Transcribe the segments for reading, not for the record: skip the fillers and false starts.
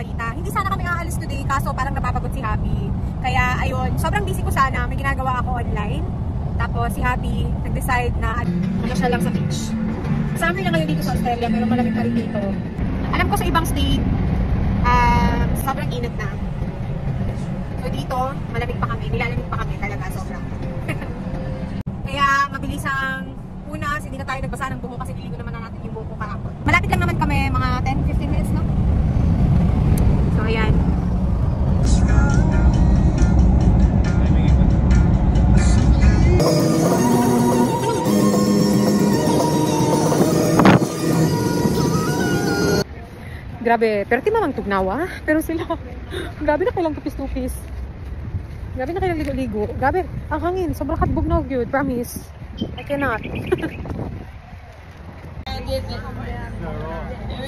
Cabarita. Hindi sana kami aalis today, kaso parang napapagod si Happy. Kaya ayun, sobrang busy ko sana. May ginagawa ako online. Tapos si Happy nag-decide na ano siya lang sa beach. Kasama niya ngayon dito sa Australia, pero malamig pa rin dito. Alam ko sa ibang state, sobrang init na. So dito, malamig pa kami. Nilalamig pa kami talaga, sobrang. Kaya mabilis ang una, hindi na tayo nagbasa ng buho kasi niligo naman na natin yung buho kahapon. Malapit lang naman kami, mga 10-15 minutes no? So ayan. Grabe, pero di mamang tugnawa. Pero sila, grabe na kailang tupis-tupis. Grabe na kailang ligo-ligo. Grabe, ang hangin, sobrang katbog na good, promise. I cannot.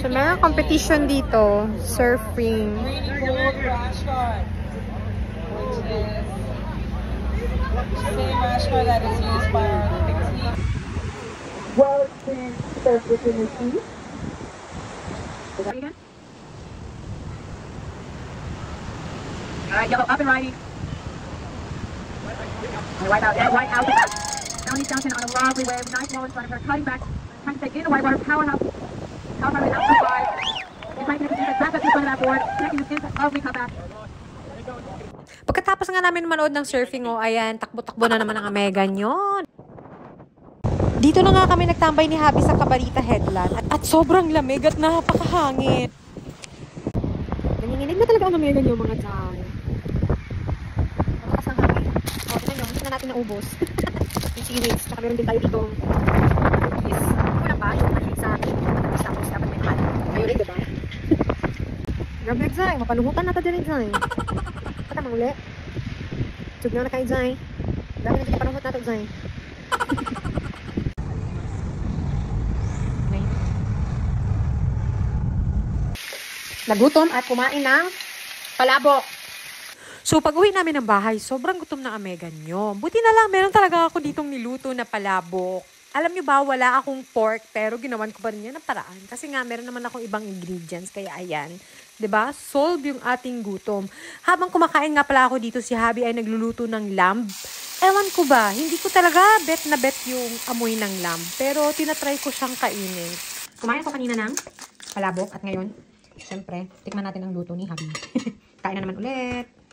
So, may competition dito. Surfing. World Surf Opportunity. Alright, yellow up and riding. White out, white out. Melanie Johnson on a lovely wave. Nice wall in front of her, cutting back. Trying to take in the whitewater powerhouse. Powerhouse is out to five. It's making a back up in front of that board. Connecting the pins. Lovely comeback. Pagkatapos nga namin manood ng surfing, ayan, takbo-takbo na naman ang Megan yun. Dito na nga kami nagtambay ni Happy sa Cabarita Headland. At sobrang lamig at napakahangin. Nanginginig na talaga ang Megan yung mga dyan. Matakas ng hangin. O, tignan nyo, hindi na natin naubos. Yung seaweeds, tsaka meron din tayo dito. Kulang ba? Yung mahilig sa akin. Tapos dapat may mahal. Ayun rin, diba? Grabe, Zay. Mapalungutan natin din, Zay. Patamang uli. Tsug na kayo, Zay. Dami na dito palungot natin, Zay. Nagutom at kumain ng palabok. So, pag uwi namin ng bahay, sobrang gutom na ang Megan nyo. Buti na lang, meron talaga ako ditong niluto na palabok. Alam nyo ba, wala akong pork, pero ginawan ko pa rin yan ng paraan. Kasi nga, meron naman akong ibang ingredients, kaya ayan. 'Di ba? Solve yung ating gutom. Habang kumakain nga pala ako dito, si Habi ay nagluluto ng lamb. Ewan ko ba, hindi ko talaga bet na bet yung amoy ng lamb. Pero tinatry ko siyang kainin. Kumain ko kanina ng palabok at ngayon, syempre, tikman natin ang luto ni Habi. Kain na naman ulit.